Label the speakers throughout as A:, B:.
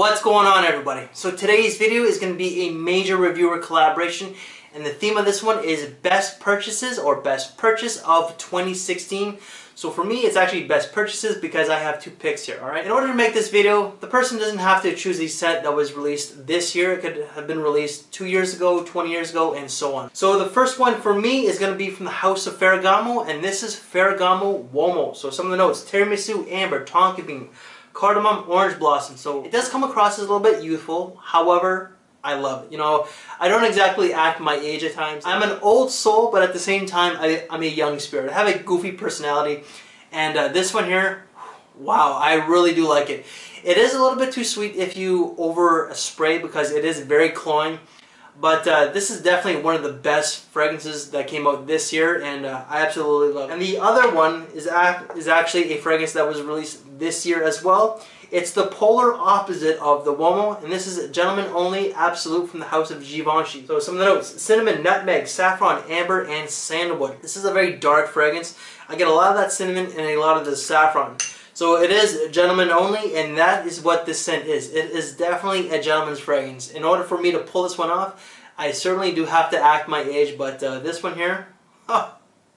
A: What's going on, everybody? So today's video is going to be a major reviewer collaboration, and the theme of this one is best purchases or best purchase of 2016. So for me, it's actually best purchases because I have two picks here, alright? In order to make this video, the person doesn't have to choose a scent that was released this year. It could have been released 2 years ago, 20 years ago, and so on. So the first one for me is going to be from the House of Ferragamo, and this is Ferragamo Uomo. So some of the notes: tiramisu, amber, tonka bean, cardamom, orange blossom. So it does come across as a little bit youthful. However, I love it. You know, I don't exactly act my age at times. I'm an old soul, but at the same time, I'm a young spirit. I have a goofy personality. And this one here, wow, I really do like it. It is a little bit too sweet if you over spray because it is very cloying. But this is definitely one of the best fragrances that came out this year, and I absolutely love it. And the other one is actually a fragrance that was released this year as well. It's the polar opposite of the Uomo, and this is Gentleman Only Absolute from the House of Givenchy. So some of the notes: cinnamon, nutmeg, saffron, amber, and sandalwood. This is a very dark fragrance. I get a lot of that cinnamon and a lot of the saffron. So it is gentleman only, and that is what this scent is. It is definitely a gentleman's fragrance. In order for me to pull this one off, I certainly do have to act my age, but this one here,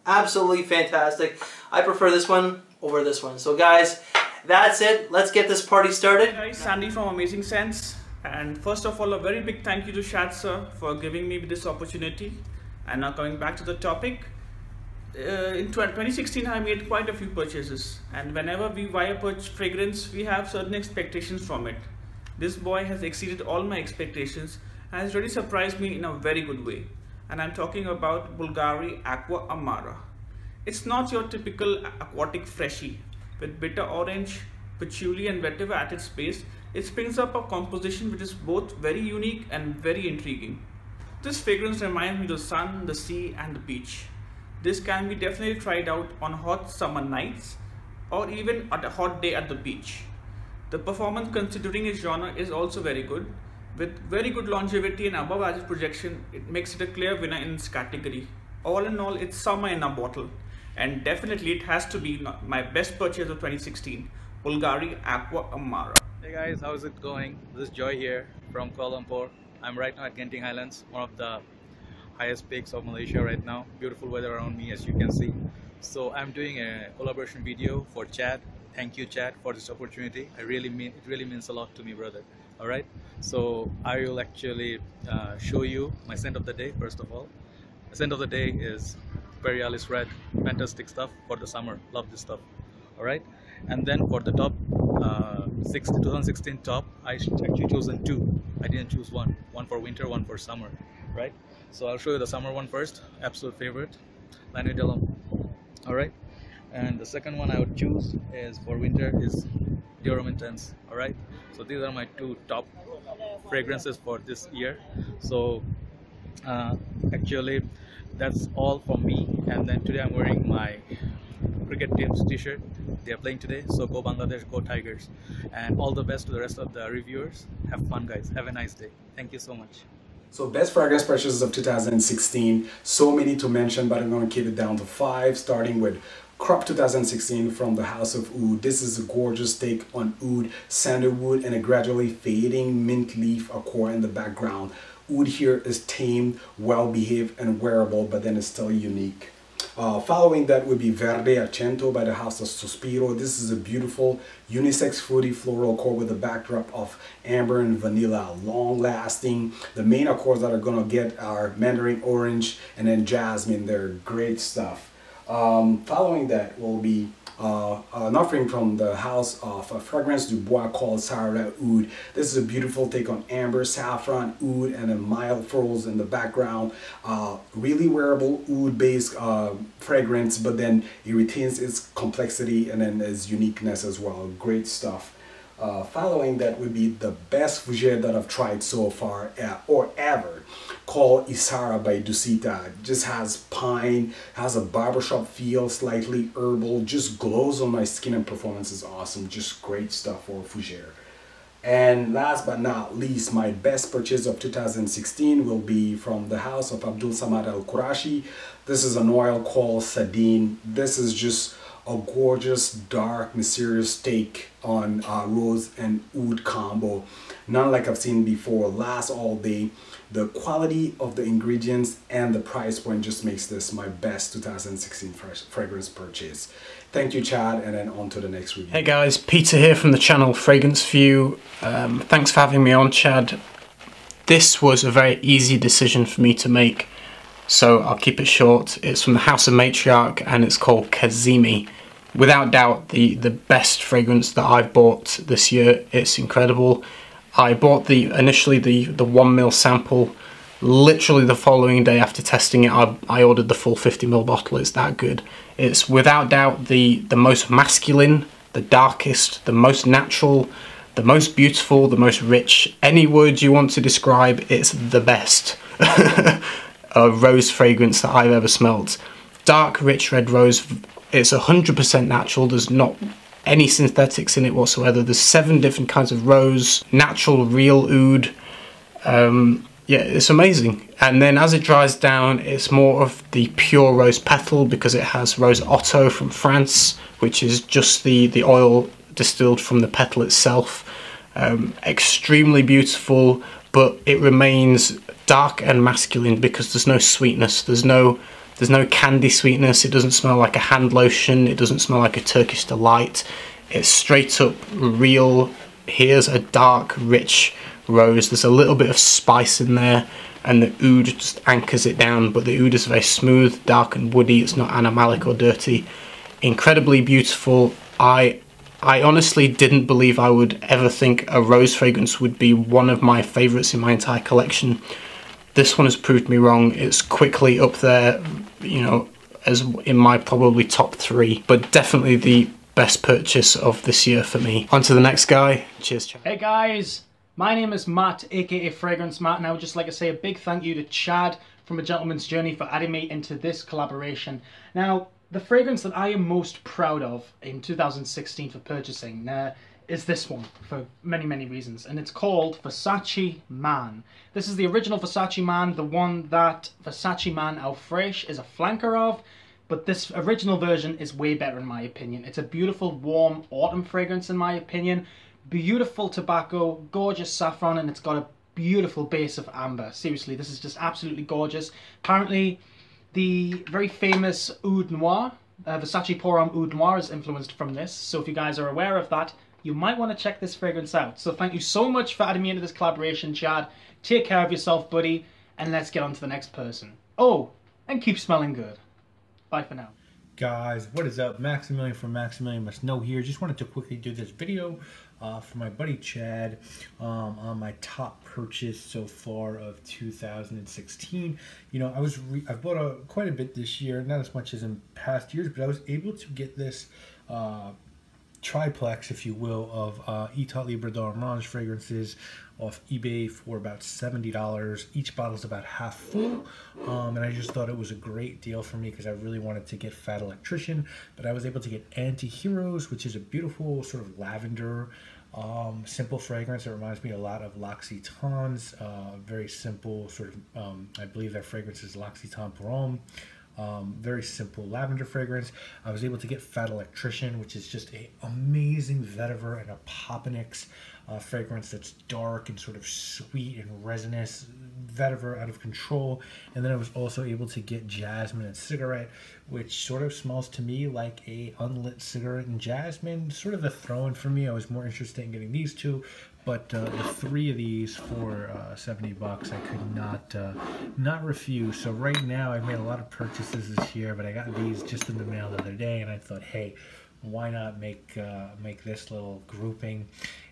A: absolutely fantastic. I prefer this one over this one. So guys, that's it. Let's get this party started.
B: Hey guys, Sandy from Amax-Singh Scents. And first of all, a very big thank you to Shad sir for giving me this opportunity. And now coming back to the topic. In 2016 I made quite a few purchases, and whenever we buy a fragrance we have certain expectations from it. This boy has exceeded all my expectations and has really surprised me in a very good way, and I'm talking about Bulgari Aqua Amara. It's not your typical aquatic freshie. With bitter orange, patchouli and vetiver at its base, it brings up a composition which is both very unique and very intriguing. This fragrance reminds me of the sun, the sea and the beach. This can be definitely tried out on hot summer nights or even at a hot day at the beach. The performance, considering its genre, is also very good. With very good longevity and above average projection, it makes it a clear winner in its category. All in all, it's summer in a bottle, and definitely it has to be my best purchase of 2016, Bulgari Aqua Amara.
C: Hey guys, how's it going? This is Joy here from Kuala Lumpur. I'm right now at Genting Highlands, one of the highest peaks of Malaysia right now. Beautiful weather around me, as you can see. So I'm doing a collaboration video for Chad. Thank you, Chad, for this opportunity. It really means a lot to me, brother. All right. So I will actually show you my scent of the day. First of all, the scent of the day is Imperialis Red. Fantastic stuff for the summer. Love this stuff. All right. And then for the top 2016 top, I actually chosen two. I didn't choose one. One for winter, one for summer. Right. So I'll show you the summer one first, absolute favorite, Lano Delum. Alright, and the second one I would choose is for winter is Dior Intense. Alright, so these are my two top fragrances for this year. So actually that's all from me, and then today I'm wearing my cricket team's t-shirt. They are playing today, so go Bangladesh, go Tigers, and all the best to the rest of the reviewers. Have fun guys, have a nice day. Thank you so much.
D: So best fragrance purchases of 2016, so many to mention, but I'm going to keep it down to 5, starting with Crop 2016 from the House of Oud. This is a gorgeous take on oud, sandalwood, and a gradually fading mint leaf accord in the background. Oud here is tamed, well-behaved, and wearable, but then it's still unique. Following that would be Verde Accento by the House of Sospiro. This is a beautiful unisex fruity floral accord with a backdrop of amber and vanilla, long lasting. The main accords that are going to get are mandarin orange and then jasmine. They're great stuff. Following that will be an offering from the House of Fragrance du Bois called Sahraa Oud. This is a beautiful take on amber, saffron, oud, and then mild florals in the background. Really wearable oud based fragrance, but then it retains its complexity and then its uniqueness as well. Great stuff. Following that would be the best fougere that I've tried so far or ever, called Issara by Dusita. It just has pine, has a barbershop feel, slightly herbal, just glows on my skin, and performance is awesome. Just great stuff for fougere. And last but not least, my best purchase of 2016 will be from the House of Abdul Samad Al Qurashi. This is an oil called Sadeen. This is just a gorgeous, dark, mysterious take on rose and oud combo. None like I've seen before. Lasts all day. The quality of the ingredients and the price point just makes this my best 2016 fragrance purchase. Thank you, Chad, and then on to the next review.
E: Hey guys, Peter here from the channel Fragrance View. Thanks for having me on, Chad. This was a very easy decision for me to make, so I'll keep it short. It's from the House of Matriarch and it's called Kazemi. Without doubt, the best fragrance that I've bought this year. It's incredible. I bought initially the 1 ml sample. Literally the following day after testing it, I ordered the full 50 ml bottle. It's that good. It's without doubt the most masculine, the darkest, the most natural, the most beautiful, the most rich. Any word you want to describe, it's the best rose fragrance that I've ever smelled. Dark, rich red rose. It's 100% natural. There's not any synthetics in it whatsoever. There's 7 different kinds of rose, natural, real oud. Yeah, it's amazing. And then as it dries down, it's more of the pure rose petal because it has rose otto from France, which is just the oil distilled from the petal itself. Extremely beautiful, but it remains dark and masculine because there's no sweetness. There's no candy sweetness. It doesn't smell like a hand lotion. It doesn't smell like a Turkish delight. It's straight up real. Here's a dark, rich rose. There's a little bit of spice in there, and the oud just anchors it down, but the oud is very smooth, dark and woody. It's not animalic or dirty. Incredibly beautiful. I honestly didn't believe I would ever think a rose fragrance would be one of my favorites in my entire collection. This one has proved me wrong. It's quickly up there, you know, as in my probably top 3, but definitely the best purchase of this year for me. On to the next guy. Cheers, Chad.
F: Hey guys, my name is Matt, aka Fragrance Matt, and I would just like to say a big thank you to Chad from A Gentleman's Journey for adding me into this collaboration. Now, the fragrance that I am most proud of in 2016 for purchasing is this one, for many, many reasons, and it's called Versace Man. This is the original Versace Man, the one that Versace Man Au Fraiche is a flanker of, but this original version is way better in my opinion. It's a beautiful, warm autumn fragrance in my opinion. Beautiful tobacco, gorgeous saffron, and it's got a beautiful base of amber. Seriously, this is just absolutely gorgeous. Apparently, the very famous Oud Noir, Versace Pour Homme Oud Noir, is influenced from this. So if you guys are aware of that, you might want to check this fragrance out. So thank you so much for adding me into this collaboration, Chad. Take care of yourself, buddy, and let's get on to the next person. Oh, and keep smelling good. Bye for now.
G: Guys, what is up? Maximilian from Maximilian Must Know here. Just wanted to quickly do this video for my buddy Chad on my top purchase so far of 2016. You know, I've bought quite a bit this year, not as much as in past years, but I was able to get this triplex, if you will, of Etat Libre d'Orange fragrances off eBay for about $70. Each bottle is about half full, and I just thought it was a great deal for me because I really wanted to get Fat Electrician, but I was able to get Anti-Heroes, which is a beautiful sort of lavender simple fragrance. It reminds me a lot of L'Occitane's, very simple sort of, I believe that fragrance is L'Occitane Pour Homme. Very simple lavender fragrance. I was able to get Fat Electrician, which is just an amazing vetiver and a Popinix fragrance that's dark and sort of sweet and resinous, vetiver out of control. And then I was also able to get Jasmine and Cigarette, which sort of smells to me like a unlit cigarette and jasmine, sort of a throw-in for me. I was more interested in getting these two, but the 3 of these for $70 I could not refuse. So right now I've made a lot of purchases this year, but I got these just in the mail the other day, and I thought, hey, why not make this little grouping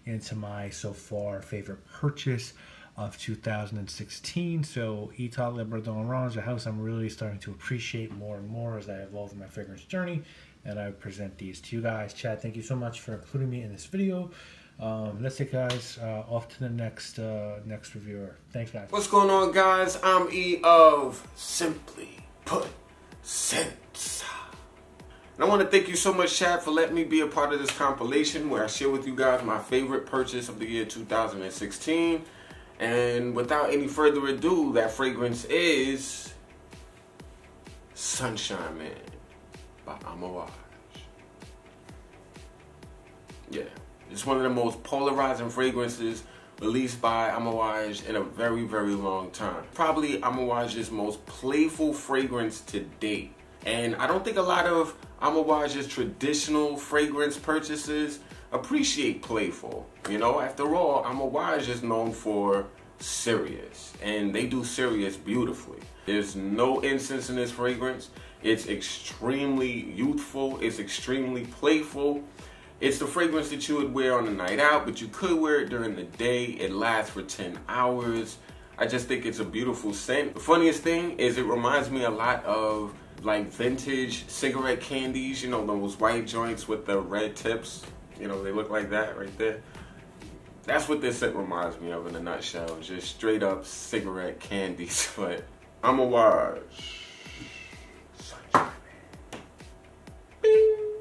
G: into my so far favorite purchase of 2016. So Etat Libre d'Orange, a house I'm really starting to appreciate more and more as I evolve in my fragrance journey, and I present these to you guys. Chad, thank you so much for including me in this video. Let's take guys off to the next reviewer. Thanks, guys.
H: What's going on, guys? I'm E of Simply Put Scents. And I want to thank you so much, Chad, for letting me be a part of this compilation where I share with you guys my favorite purchase of the year 2016. And without any further ado, that fragrance is Sunshine Man by Amax-Singh. Yeah, it's one of the most polarizing fragrances released by Amax in a very, very long time. Probably Amax's most playful fragrance to date. And I don't think a lot of Amax's traditional fragrance purchases appreciate playful. You know, after all, Amax is known for serious, and they do serious beautifully. There's no incense in this fragrance. It's extremely youthful. It's extremely playful. It's the fragrance that you would wear on a night out, but you could wear it during the day. It lasts for 10 hours. I just think it's a beautiful scent. The funniest thing is it reminds me a lot of like vintage cigarette candies, you know, those white joints with the red tips. You know, they look like that right there. That's what this scent reminds me of in a nutshell. Just straight up cigarette candies. But Amax.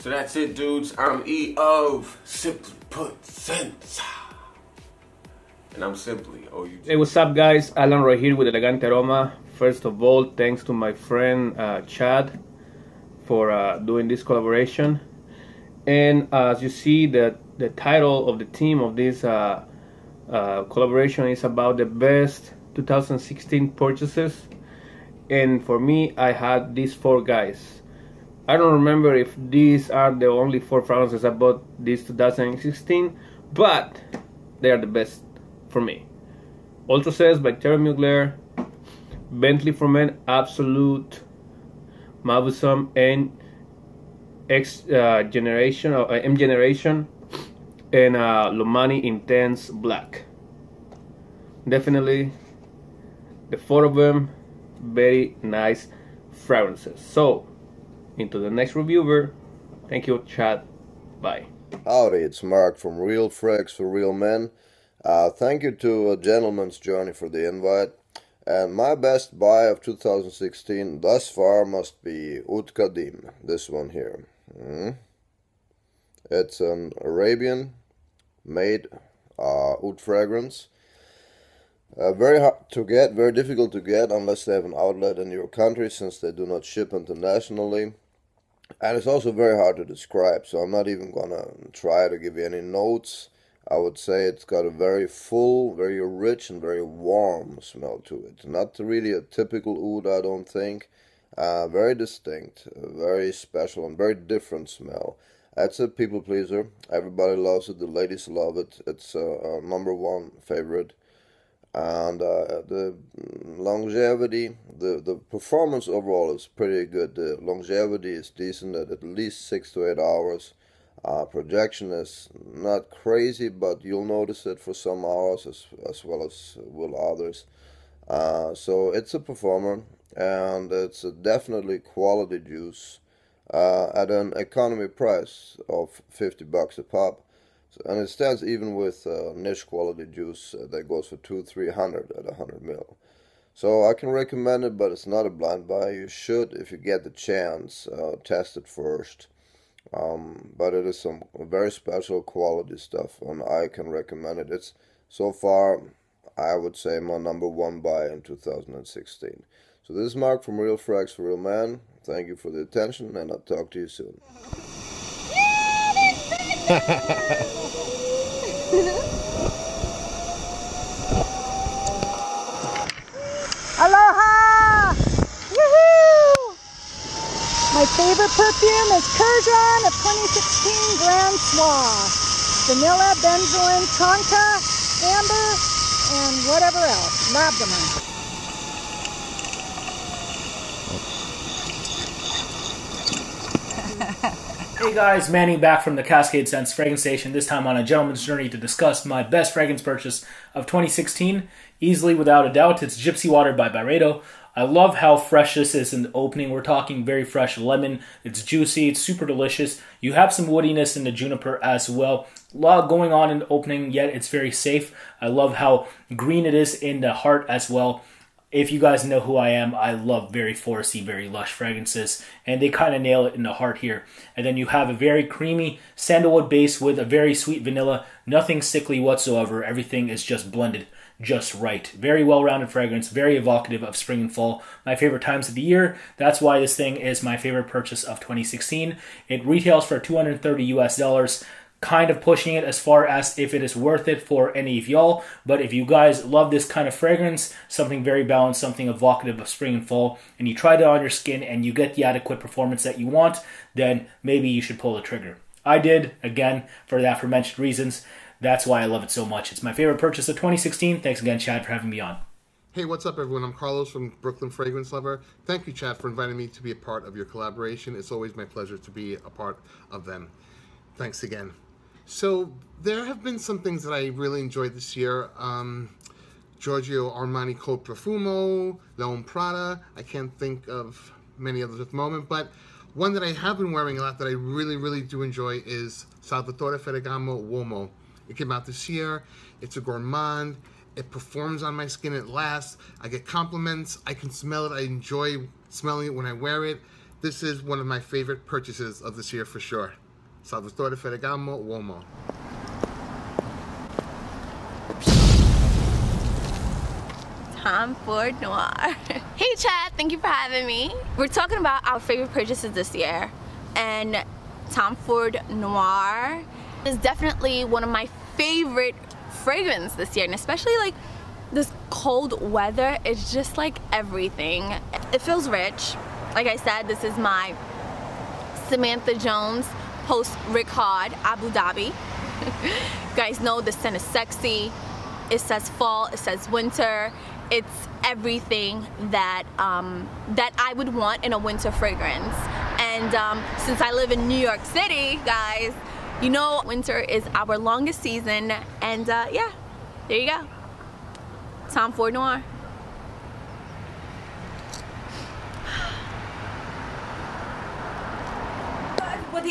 H: So that's it, dudes. I'm E of Simply Put Scents. And I'm simply OUD.
I: Hey, what's up, guys? Alan right here with Elegante Aroma. First of all, thanks to my friend Chad for doing this collaboration. And as you see, the title of the theme of this collaboration is about the best 2016 purchases. And for me, I had these 4 guys. I don't remember if these are the only 4 fragrances I bought this 2016, but they are the best for me. Ultra Cess by Terry Mugler, Bentley for Men Absolute, Mavusum, and X Generation or M Generation, and Lomani Intense Black. Definitely the 4 of them very nice fragrances. So into the next reviewer. Thank you, Chad. Bye.
J: Howdy, it's Mark from Real Frags for Real Men. Thank you to A Gentleman's Journey for the invite. And my best buy of 2016 thus far must be Oud Kadim, this one here. It's an Arabian made oud fragrance. Very hard to get, very difficult to get unless they have an outlet in your country, since they do not ship internationally. And it's also very hard to describe, so I'm not even gonna try to give you any notes. I would say it's got a very full, very rich, and very warm smell to it. Not really a typical oud, I don't think. Very distinct, very special, and very different smell. It's a people pleaser. Everybody loves it. The ladies love it. It's a #1 favorite. And the longevity, the performance overall is pretty good. The longevity is decent at least 6 to 8 hours. Projection is not crazy, but you'll notice it for some hours as well as will others. So it's a performer, and it's a definitely quality juice at an economy price of $50 a pop. And it stands even with niche quality juice that goes for $200-300 at 100 ml. So I can recommend it, but it's not a blind buy. You should, if you get the chance, test it first. But it is some very special quality stuff, and I can recommend it. It's so far, I would say, my #1 buy in 2016. So this is Mark from Real Frags for Real Men. Thank you for the attention, and I'll talk to you soon.
K: Aloha! Woohoo! My favorite perfume is Kurjan of 2016 Grand Soir. Vanilla, benzoin, tonka, amber, and whatever else. Labdaman.
F: Hey guys, Manny back from the Cascade Scents Fragrance Station, this time on a gentleman's journey to discuss my best fragrance purchase of 2016. Easily, without a doubt, it's Gypsy Water by Byredo. I love how fresh this is in the opening. We're talking very fresh lemon. It's juicy, it's super delicious. You have some woodiness in the juniper as well. A lot going on in the opening, yet it's very safe. I love how green it is in the heart as well. If you guys know who I am, I love very foresty, very lush fragrances, and they kind of nail it in the heart here. And then you have a very creamy sandalwood base with a very sweet vanilla, nothing sickly whatsoever. Everything is just blended just right. Very well-rounded fragrance, very evocative of spring and fall, my favorite times of the year. That's why this thing is my favorite purchase of 2016. It retails for $230 US.
L: kind of pushing it as far as if it is worth it for any of y'all. But if you guys love this kind of fragrance, something very balanced, something evocative of spring and fall, and you try it on your skin and you get the adequate performance that you want, then maybe you should pull the trigger. I did, again, for the aforementioned reasons. That's why I love it so much. It's my favorite purchase of 2016. Thanks again, Chad, for having me on.
M: Hey, what's up, everyone? I'm Carlos from Brooklyn Fragrance Lover. Thank you, Chad, for inviting me to be a part of your collaboration. It's always my pleasure to be a part of them. Thanks again. So, there have been some things that I really enjoyed this year. Giorgio Armani Code Profumo, L'Homme Prada. I can't think of many others at the moment, but one that I have been wearing a lot that I really do enjoy is Salvatore Ferragamo Uomo. It came out this year. It's a gourmand. It performs on my skin. It lasts. I get compliments. I can smell it. I enjoy smelling it when I wear it. This is one of my favorite purchases of this year for sure. Salvatore Ferragamo Uomo.
N: Tom Ford Noir. Hey Chad, thank you for having me. We're talking about our favorite purchases this year, and Tom Ford Noir is definitely one of my favorite fragrance this year, and especially like this cold weather, it's just like everything. It feels rich. Like I said, this is my Samantha Jones post Rick Hard Abu Dhabi. You guys know the scent is sexy. It says fall, it says winter. It's everything that that I would want in a winter fragrance. And since I live in New York City, guys, you know winter is our longest season. And yeah, there you go. Tom Ford Noir.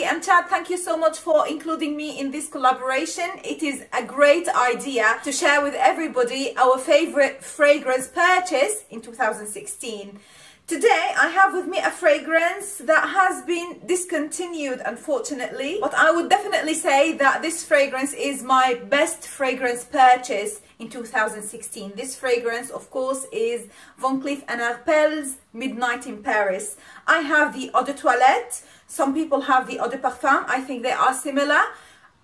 O: And Chad, thank you so much for including me in this collaboration. It is a great idea to share with everybody our favorite fragrance purchase in 2016. Today I have with me a fragrance that has been discontinued, unfortunately, but I would definitely say that this fragrance is my best fragrance purchase in 2016. This fragrance, of course, is Van Cleef & Arpels Midnight in Paris. I have the Eau de Toilette. Some people have the Eau de Parfum. I think they are similar.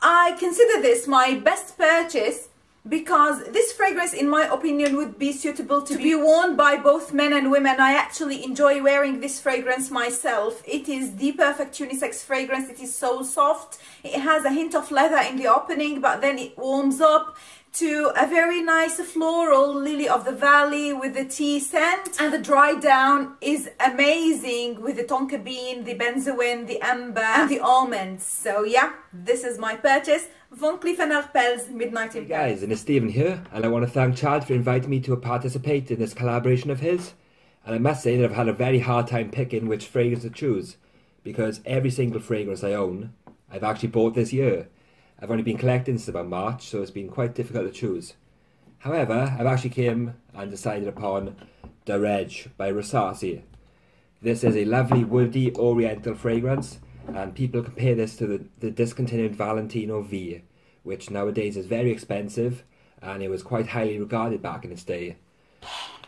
O: I consider this my best purchase because this fragrance, in my opinion, would be suitable to be worn by both men and women. I actually enjoy wearing this fragrance myself. It is the perfect unisex fragrance. It is so soft. It has a hint of leather in the opening, but then it warms up to a very nice floral lily of the valley with the tea scent, and the dry down is amazing with the tonka bean, the benzoin, the amber and the almonds. So yeah, this is my purchase, Van Cleef & Arpels Midnight in Paris.
P: Hey guys, and it's Stephen here, and I want to thank Chad for inviting me to participate in this collaboration of his. And I must say that I've had a very hard time picking which fragrance to choose, because every single fragrance I own I've actually bought this year. I've only been collecting since about March, so it's been quite difficult to choose. However, I've actually came and decided upon The Reg by Rosati. This is a lovely woody oriental fragrance, and people compare this to the discontinued Valentino V, which nowadays is very expensive, and it was quite highly regarded back in its day.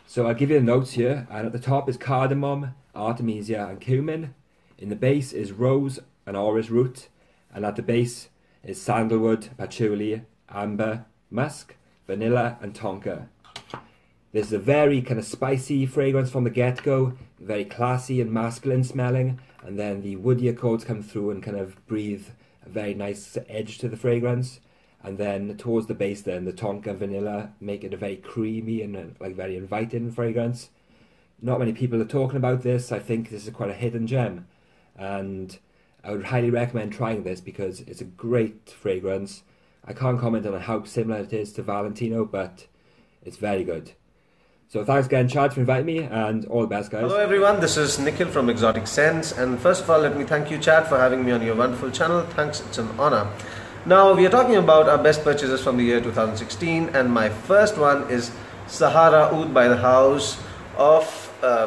P: So I'll give you the notes here, and at the top is cardamom, artemisia and cumin. In the base is rose and orris root, and at the base is sandalwood, patchouli, amber, musk, vanilla and tonka. This is a very kind of spicy fragrance from the get-go, very classy and masculine smelling, and then the woodier coats come through and kind of breathe a very nice edge to the fragrance. And then towards the base then, the tonka and vanilla make it a very creamy and like very inviting fragrance. Not many people are talking about this. I think this is quite a hidden gem, and I would highly recommend trying this because it's a great fragrance. I can't comment on how similar it is to Valentino, but it's very good. So thanks again, Chad, for inviting me, and all the best, guys.
Q: Hello everyone, this is Nikhil from Exotic Scents, and first of all, let me thank you, Chad, for having me on your wonderful channel. Thanks, it's an honor. Now, we are talking about our best purchases from the year 2016, and my first one is Issara Oud by the House of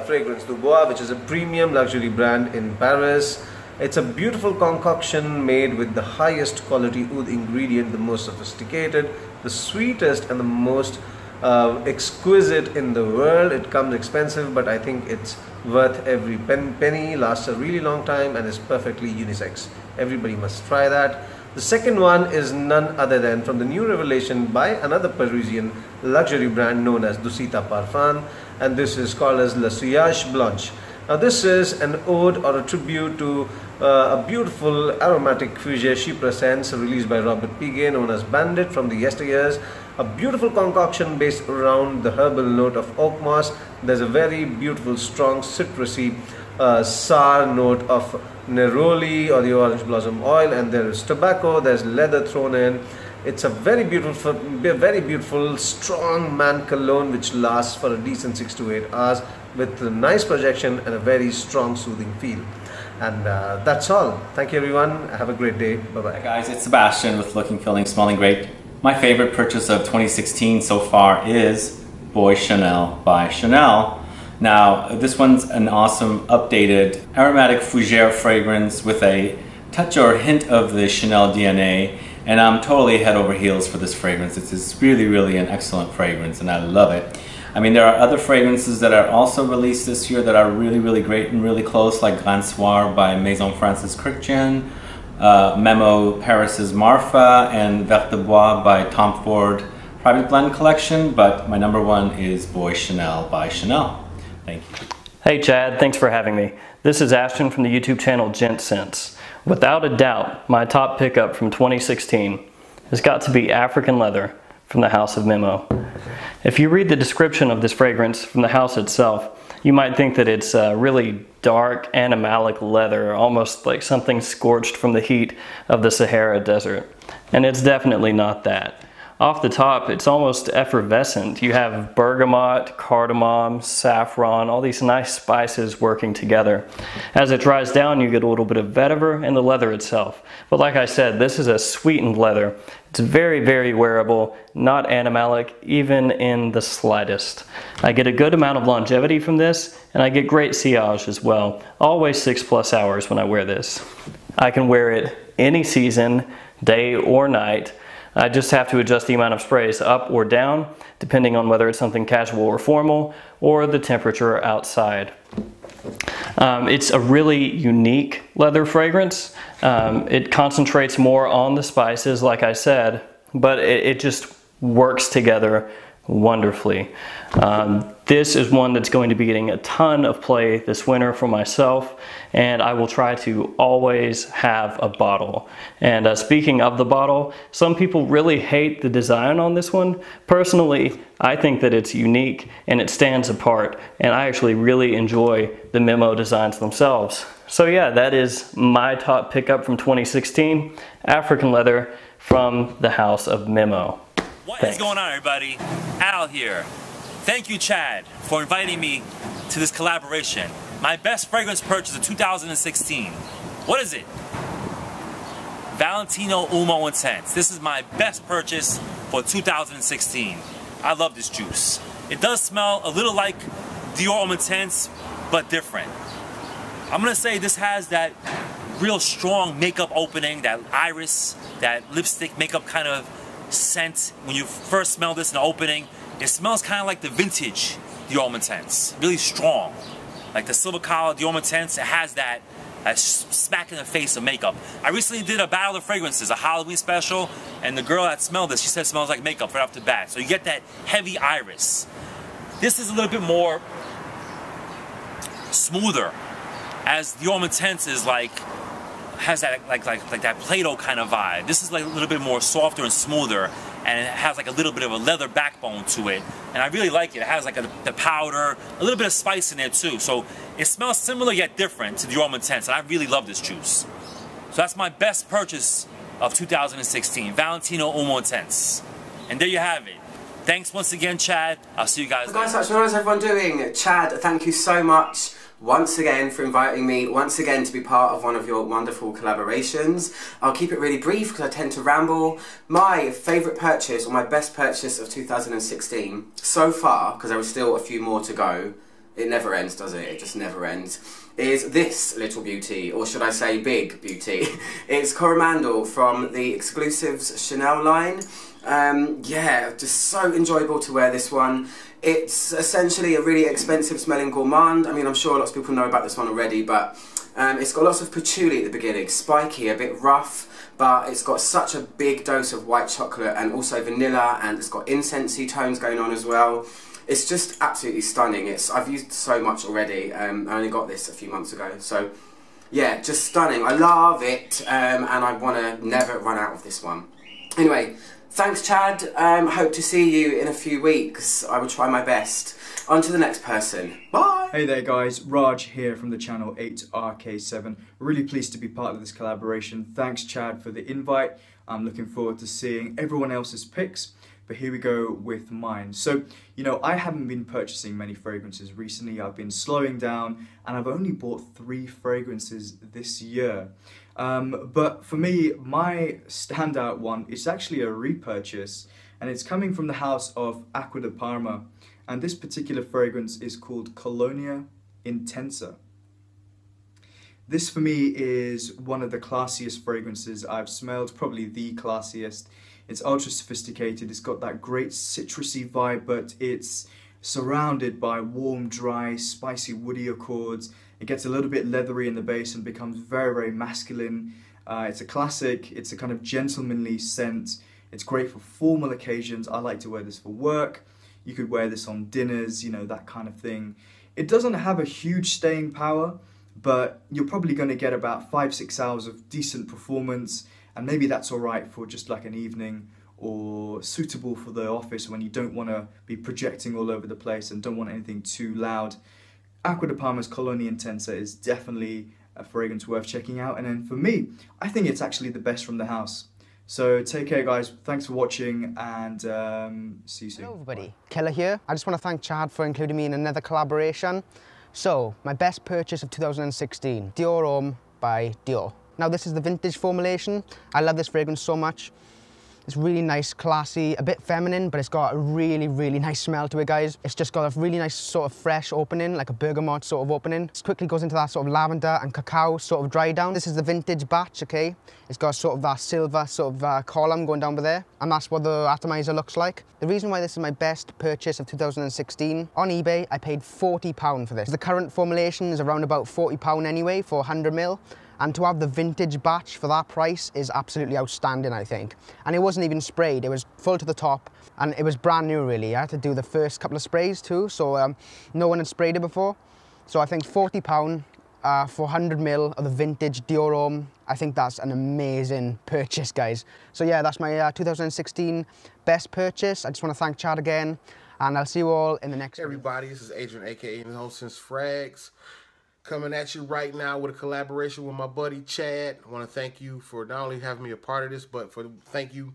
Q: Fragrance du Bois, which is a premium luxury brand in Paris. It's a beautiful concoction made with the highest quality oud ingredient, the most sophisticated, the sweetest and the most exquisite in the world. It comes expensive, but I think it's worth every penny, lasts a really long time and is perfectly unisex. Everybody must try that. The second one is none other than from the new revelation by another Parisian luxury brand known as Dusita Parfum, and this is called as Le Sillage Blanche. Now this is an ode or a tribute to a beautiful aromatic fougere chypre scents released by Robert Piguet, known as Bandit from the yesteryears. A beautiful concoction based around the herbal note of oak moss. There's a very beautiful strong citrusy sour note of neroli or the orange blossom oil, and there is tobacco, there's leather thrown in. It's a very beautiful strong man cologne which lasts for a decent 6 to 8 hours with a nice projection and a very strong soothing feel. And that's all. Thank you everyone. Have a great day. Bye bye.
R: Hi guys, it's Sebastian with Looking, Feeling, Smelling Great. My favorite purchase of 2016 so far is Bois Chanel by Chanel. Now this one's an awesome updated aromatic fougere fragrance with a touch or hint of the Chanel DNA, and I'm totally head over heels for this fragrance. It's really an excellent fragrance and I love it. I mean, there are other fragrances that are also released this year that are really great and really close, like Grand Soir by Maison Francis Christian, Memo Paris's Marfa, and Verde Bois by Tom Ford Private Blend Collection, but my number one is Bois Chanel by Chanel. Thank you.
S: Hey Chad, thanks for having me. This is Ashton from the YouTube channel Gent Scents. Without a doubt, my top pickup from 2016 has got to be African Leather from the House of Memo. If you read the description of this fragrance from the house itself, you might think that it's really dark animalic leather, almost like something scorched from the heat of the Sahara Desert. And it's definitely not that. Off the top, it's almost effervescent. You have bergamot, cardamom, saffron, all these nice spices working together. As it dries down, you get a little bit of vetiver in the leather itself. But like I said, this is a sweetened leather. It's very wearable, not animalic, even in the slightest. I get a good amount of longevity from this, and I get great sillage as well. Always 6+ hours when I wear this. I can wear it any season, day or night. I just have to adjust the amount of sprays up or down, depending on whether it's something casual or formal, or the temperature outside. It's a really unique leather fragrance. It concentrates more on the spices, like I said, but it just works together wonderfully. This is one that's going to be getting a ton of play this winter for myself, and I will try to always have a bottle. And speaking of the bottle, some people really hate the design on this one. Personally, I think that it's unique and it stands apart, and I actually really enjoy the Memo designs themselves. So yeah, that is my top pickup from 2016, African Leather from the House of Memo.
T: What is going on, everybody? Al here. Thank you, Chad, for inviting me to this collaboration. My best fragrance purchase of 2016. What is it? Valentino Uomo Intense. This is my best purchase for 2016. I love this juice. It does smell a little like Dior Homme Intense, but different. I'm gonna say this has that real strong makeup opening, that iris, that lipstick makeup kind of scent. When you first smell this in the opening, it smells kind of like the vintage Dior Homme Intense. Really strong. Like the silver collar Dior Homme Intense, it has that smack in the face of makeup. I recently did a Battle of Fragrances, a Halloween special, and the girl that smelled this, she said it smells like makeup right off the bat. So you get that heavy iris. This is a little bit more smoother, as Dior Homme Intense is like, has that like that Play-Doh kind of vibe. This is like a little bit more softer and smoother, and it has like a little bit of a leather backbone to it, and I really like it. It has like the powder, a little bit of spice in there too, so it smells similar yet different to Dior Homme Intense, and I really love this juice. So that's my best purchase of 2016, Valentino Uomo Intense. And there you have it. Thanks once again, Chad. I'll see you guys later.
U: Guys, how's everyone doing? Chad, thank you so much once again for inviting me once again to be part of one of your wonderful collaborations. I'll keep it really brief because I tend to ramble. My favourite purchase, or my best purchase of 2016 so far, because there are still a few more to go, it never ends, does it? It just never ends, is this little beauty, or should I say big beauty. It's Coromandel from the Exclusives Chanel line. Yeah, just so enjoyable to wear this one. It's essentially a really expensive smelling gourmand. I mean, I'm sure lots of people know about this one already, but It's got lots of patchouli at the beginning, spiky, a bit rough, but it's got such a big dose of white chocolate and also vanilla, and it's got incensey tones going on as well. It's just absolutely stunning. I've used so much already. I only got this a few months ago, so yeah, just stunning. I love it, and I want to never run out of this one. Anyway, thanks Chad. Hope to see you in a few weeks. I will try my best. On to the next person. Bye!
A: Hey there guys, Raj here from the channel 8RK7. Really pleased to be part of this collaboration. Thanks Chad for the invite. I'm looking forward to seeing everyone else's picks. But here we go with mine. So, you know, I haven't been purchasing many fragrances recently. I've been slowing down and I've only bought 3 fragrances this year. But for me, my standout one is actually a repurchase, and it's coming from the House of Oud. And this particular fragrance is called Colonia Intensa. This for me is one of the classiest fragrances I've smelled, probably the classiest. It's ultra sophisticated, it's got that great citrusy vibe, but it's surrounded by warm, dry, spicy, woody accords. It gets a little bit leathery in the base and becomes very, very masculine. It's a classic, it's a kind of gentlemanly scent. It's great for formal occasions. I like to wear this for work. You could wear this on dinners, you know, that kind of thing. It doesn't have a huge staying power, but you're probably going to get about 5-6 hours of decent performance, and maybe that's alright for just like an evening, or suitable for the office when you don't want to be projecting all over the place and don't want anything too loud. Oud Colonia Intensa is definitely a fragrance worth checking out, and then for me, I think it's actually the best from the house. So take care guys, thanks for watching, and see you soon.
V: Hello everybody, Keller here. I just want to thank Chad for including me in another collaboration. So, my best purchase of 2016, Dior Homme by Dior. Now this is the vintage formulation. I love this fragrance so much. It's really nice, classy, a bit feminine, but it's got a really, really nice smell to it, guys. It's just got a really nice sort of fresh opening, like a bergamot sort of opening. It quickly goes into that sort of lavender and cacao sort of dry down. This is the vintage batch, okay? It's got sort of that silver sort of column going down by there, and that's what the atomizer looks like. The reason why this is my best purchase of 2016, on eBay, I paid £40 for this. The current formulation is around about £40 anyway for 100ml. And to have the vintage batch for that price is absolutely outstanding, I think. And it wasn't even sprayed, it was full to the top, and it was brand new really. I had to do the first couple of sprays too, so no one had sprayed it before. So I think £40 for 100ml of the vintage Dior Homme, I think that's an amazing purchase, guys. So yeah, that's my 2016 best purchase. I just want to thank Chad again, and I'll see you all in the next
M: video. Hey everybody, this is Adrian, aka the host since Frags. Coming at you right now with a collaboration with my buddy Chad. I want to thank you for not only having me a part of this, but thank you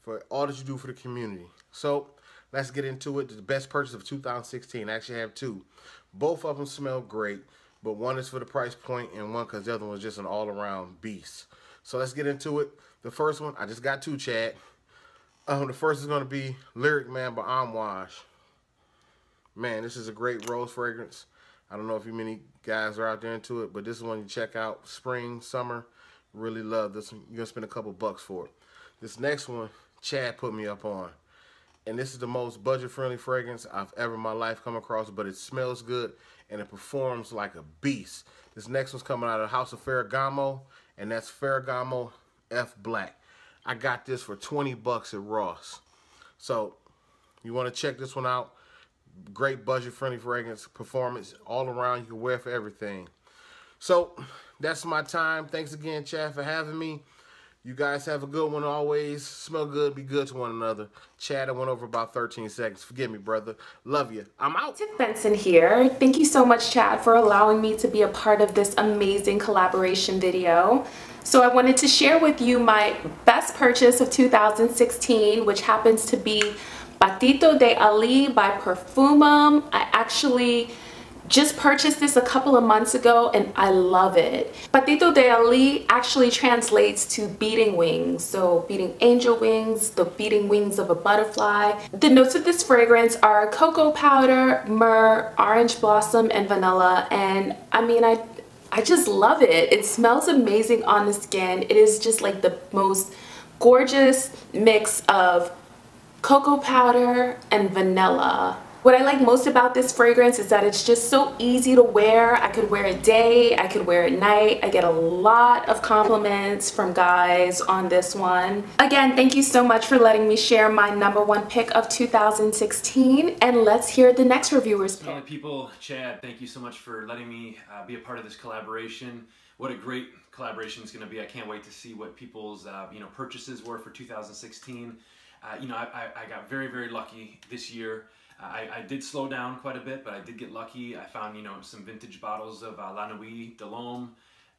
M: for all that you do for the community. So let's get into it. The best purchase of 2016. I actually have 2. Both of them smell great, but one is for the price point and one because the other one was just an all-around beast. So let's get into it. The first one, I just got 2, Chad. The first is going to be Lyric Man by Amax. Man, this is a great rose fragrance. I don't know if many guys are out there into it, but this is one you check out. Spring, summer, really love this one. You're going to spend a couple bucks for it. This next one, Chad put me up on. And this is the most budget-friendly fragrance I've ever in my life come across, but it smells good and it performs like a beast. This next one's coming out of the House of Ferragamo, and that's Ferragamo F Black. I got this for 20 bucks at Ross. So, you want to check this one out. Great budget-friendly fragrance, performance all around. You can wear for everything. So that's my time. Thanks again, Chad, for having me. You guys have a good one always. Smell good, be good to one another. Chad, I went over about 13 seconds. Forgive me, brother. Love you. I'm out.
W: Tiff Benson here. Thank you so much, Chad, for allowing me to be a part of this amazing collaboration video. So I wanted to share with you my best purchase of 2016, which happens to be Patito de Ali by Perfumum. I actually just purchased this a couple of months ago and I love it. Patito de Ali actually translates to beating wings, so beating angel wings, the beating wings of a butterfly. The notes of this fragrance are cocoa powder, myrrh, orange blossom, and vanilla, and I mean, I just love it. It smells amazing on the skin. It is just like the most gorgeous mix of cocoa powder and vanilla. What I like most about this fragrance is that it's just so easy to wear. I could wear it day, I could wear it night. I get a lot of compliments from guys on this one. Again, thank you so much for letting me share my #1 pick of 2016, and let's hear the next reviewer's pick.
B: Hello people, Chad, thank you so much for letting me be a part of this collaboration. What a great collaboration it's going to be. I can't wait to see what people's purchases were for 2016. I got very, very lucky this year. I did slow down quite a bit, but I did get lucky. I found, some vintage bottles of La Nuit de l'Homme.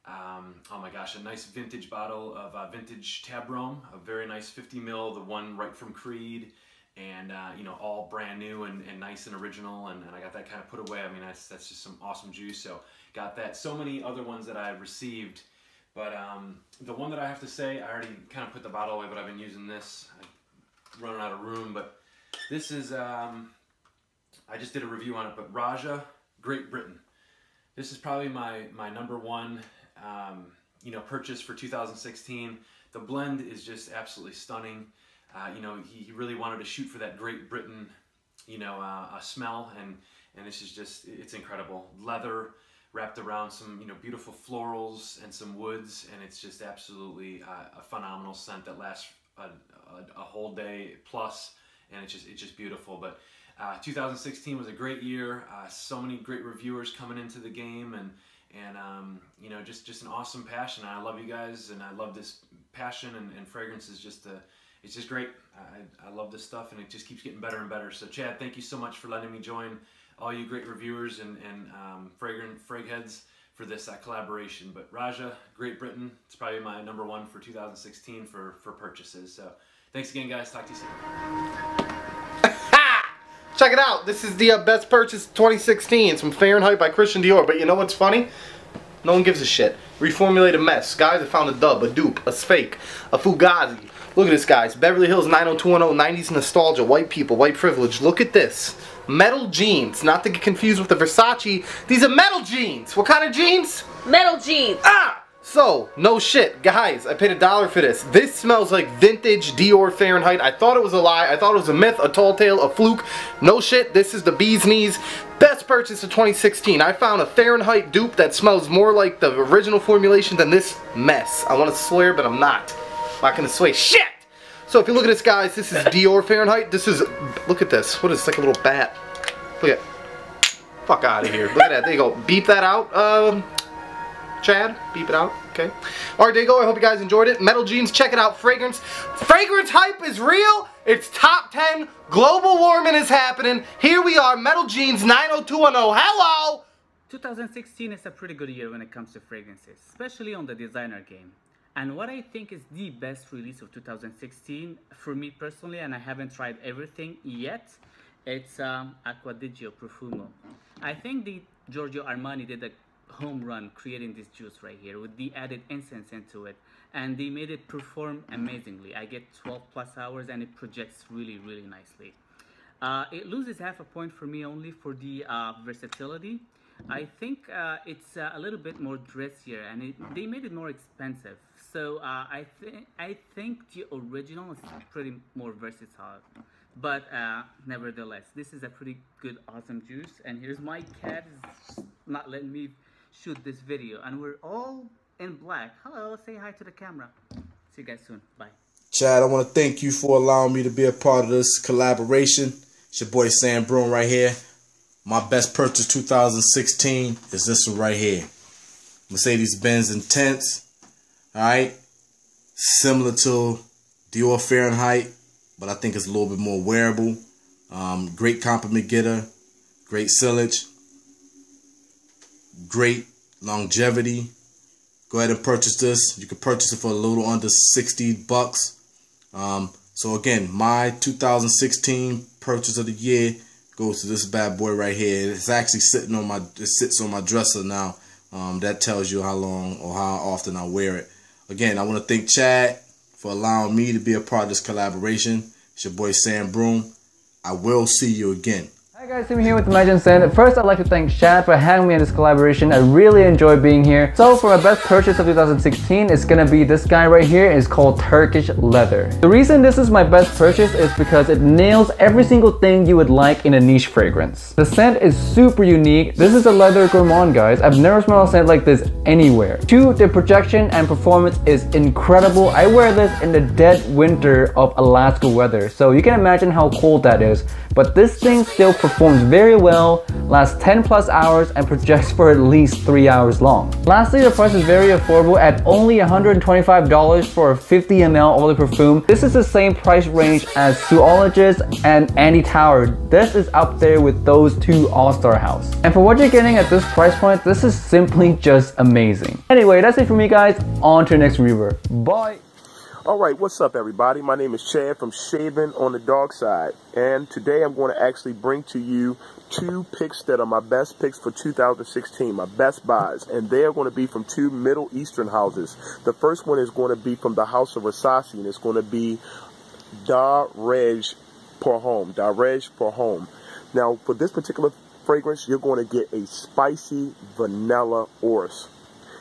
B: Oh my gosh, a nice vintage bottle of vintage Tabrom, a very nice 50 ml, the one right from Creed, and all brand new and nice and original, and I got that kind of put away. I mean, that's just some awesome juice, so got that. So many other ones that I received, but the one that I have to say, I already kind of put the bottle away, but I've been using this. I'm running out of room, but this is... I just did a review on it, but Raja, Great Britain. This is probably my #1 purchase for 2016. The blend is just absolutely stunning. He really wanted to shoot for that Great Britain, smell, and this is just, it's incredible. Leather wrapped around some, beautiful florals and some woods, and it's just absolutely a phenomenal scent that lasts a whole day plus, and it's just beautiful. But 2016 was a great year. So many great reviewers coming into the game, and just an awesome passion. I love you guys, and I love this passion, and fragrance is just it's just great. I love this stuff, and it just keeps getting better and better. So Chad, thank you so much for letting me join all you great reviewers and frag heads for this collaboration. But Raja, Great Britain, it's probably my #1 for 2016 for purchases. So thanks again, guys. Talk to you soon.
M: Check it out. This is the best purchase 2016. Some Fahrenheit by Christian Dior. But you know what's funny? No one gives a shit. Reformulated mess. Guys, I found a dub, a dupe, a fake, a Fugazi. Look at this, guys. Beverly Hills 90210, 90s nostalgia, white people, white privilege. Look at this. Metal jeans. Not to get confused with the Versace. These are metal jeans. What kind of jeans?
C: Metal jeans.
M: Ah! So, no shit, guys, I paid $1 for this. This smells like vintage Dior Fahrenheit. I thought it was a lie. I thought it was a myth, a tall tale, a fluke. No shit, this is the bee's knees. Best purchase of 2016. I found a Fahrenheit dupe that smells more like the original formulation than this mess. I want to swear, but I'm not. I'm not going to swear. Shit! So if you look at this, guys, this is Dior Fahrenheit. This is, look at this. What is this, like a little bat? Look at, fuck out of here. Look at that. There you go. Beep that out. Chad, beep it out, okay. Alright, there you go. I hope you guys enjoyed it. Metal jeans, check it out. Fragrance hype is real. It's top 10. Global warming is happening. Here we are, Metal Jeans 90210. Hello!
D: 2016 is a pretty good year when it comes to fragrances, especially on the designer game. And what I think is the best release of 2016, for me personally, and I haven't tried everything yet, it's Acqua di Gio Profumo. I think the Giorgio Armani did a home run creating this juice right here with the added incense into it, and they made it perform amazingly. I get 12+ hours and it projects really, really nicely. It loses half a point for me only for the versatility. I think it's a little bit more dressier, and they made it more expensive. So I think the original is pretty more versatile. But nevertheless, this is a pretty good, awesome juice. And here's my cat, is not letting me shoot this video, and we're all in black. Hello, say hi to the camera. See you guys soon. Bye.
X: Chad, I want to thank you for allowing me to be a part of this collaboration. It's your boy Sam Broom right here. My best purchase 2016 is this one right here. Mercedes-Benz Intense. Alright. Similar to Dior Fahrenheit, but I think it's a little bit more wearable. Great compliment getter. Great sillage. Great longevity. Go ahead and purchase this. You can purchase it for a little under $60. So again, my 2016 purchase of the year goes to this bad boy right here. It's actually sitting on it sits on my dresser now. That tells you how long or how often I wear it. Again, I want to thank Chad for allowing me to be a part of this collaboration. It's your boy Sam Broom. I will see you again.
C: Hi guys, Tim here with Imagine Scent. First, I'd like to thank Chad for having me in this collaboration. I really enjoy being here. So for my best purchase of 2016, it's gonna be this guy right here. It's called Turkish Leather. The reason this is my best purchase is because it nails every single thing you would like in a niche fragrance. The scent is super unique. This is a leather gourmand, guys. I've never smelled a scent like this anywhere. 2, the projection and performance is incredible. I wear this in the dead winter of Alaska weather, so you can imagine how cold that is. But this thing still performs very well, lasts 10 plus hours, and projects for at least 3 hours long. Lastly, the price is very affordable at only $125 for a 50 ml oily perfume. This is the same price range as Zoologist and Andy Tower. This is up there with those two all-star house. And for what you're getting at this price point, this is simply just amazing. Anyway, that's it for me, guys. On to the next reviewer. Bye!
E: Alright, what's up everybody? My name is Chad from Shaving on the Dark Side, and today I'm going to actually bring to you 2 picks that are my best picks for 2016, my best buys, and they are going to be from 2 Middle Eastern houses. The first one is going to be from the House of Oud, and it's going to be Darrej Parhome. Now, for this particular fragrance, you're going to get a spicy vanilla orris.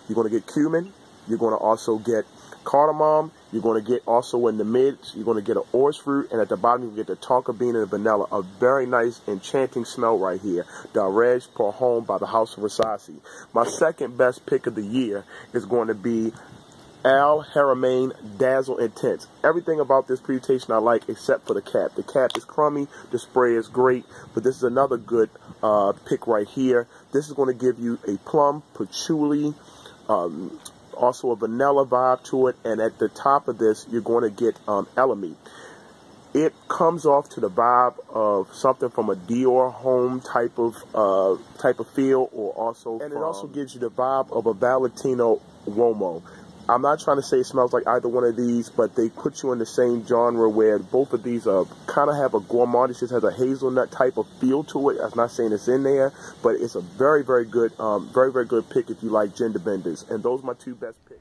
E: You're going to get cumin, you're going to also get cardamom, you're going to get also in the mids, you're going to get an orris fruit, and at the bottom you get the tonka bean and the vanilla. A very nice, enchanting smell right here. Darrej Parhome by the House of Oud. My second best pick of the year is going to be Al Haramain Dazzle Intense. Everything about this presentation I like except for the cap. The cap is crummy, the spray is great, but this is another good pick right here. This is going to give you a plum, patchouli, also a vanilla vibe to it, and at the top of this you're going to get Elemi. It comes off to the vibe of something from a Dior home type of feel, or also, and it also gives you the vibe of a Valentino Uomo. I'm not trying to say it smells like either one of these, but they put you in the same genre where both of these kind of have a gourmand. It just has a hazelnut type of feel to it. I'm not saying it's in there, but it's a very, very good pick if you like gender benders. And those are my 2 best picks.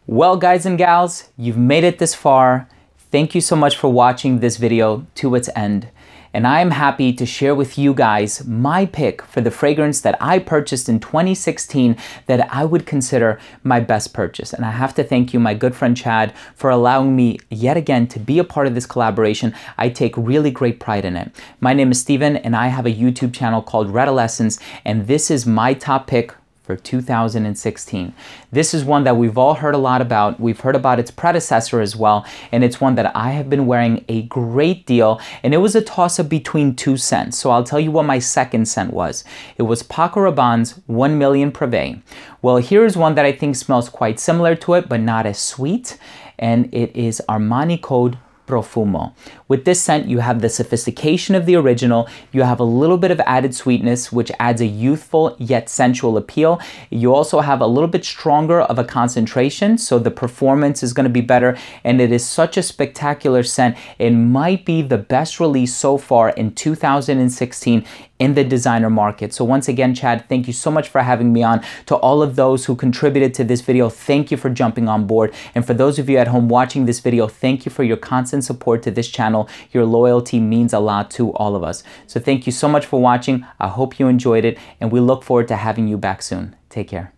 G: Well, guys and gals, you've made it this far. Thank you so much for watching this video to its end. And I am happy to share with you guys my pick for the fragrance that I purchased in 2016 that I would consider my best purchase. And I have to thank you, my good friend Chad, for allowing me yet again to be a part of this collaboration. I take really great pride in it. My name is Steven, and I have a YouTube channel called Redolescence, and this is my top pick for 2016. This is one that we've all heard a lot about. We've heard about its predecessor as well, and it's one that I have been wearing a great deal, and it was a toss-up between 2 scents. So I'll tell you what my second scent was. It was Paco Rabanne's 1 Million Privé. Well, here's one that I think smells quite similar to it, but not as sweet, and it is Armani Code Profumo. With this scent, you have the sophistication of the original, you have a little bit of added sweetness, which adds a youthful yet sensual appeal. You also have a little bit stronger of a concentration, so the performance is going to be better, and it is such a spectacular scent. It might be the best release so far in 2016 in the designer market. So once again, Chad, thank you so much for having me on. To all of those who contributed to this video, thank you for jumping on board. And for those of you at home watching this video, thank you for your constant support to this channel. Your loyalty means a lot to all of us. So thank you so much for watching. I hope you enjoyed it, and we look forward to having you back soon. Take care.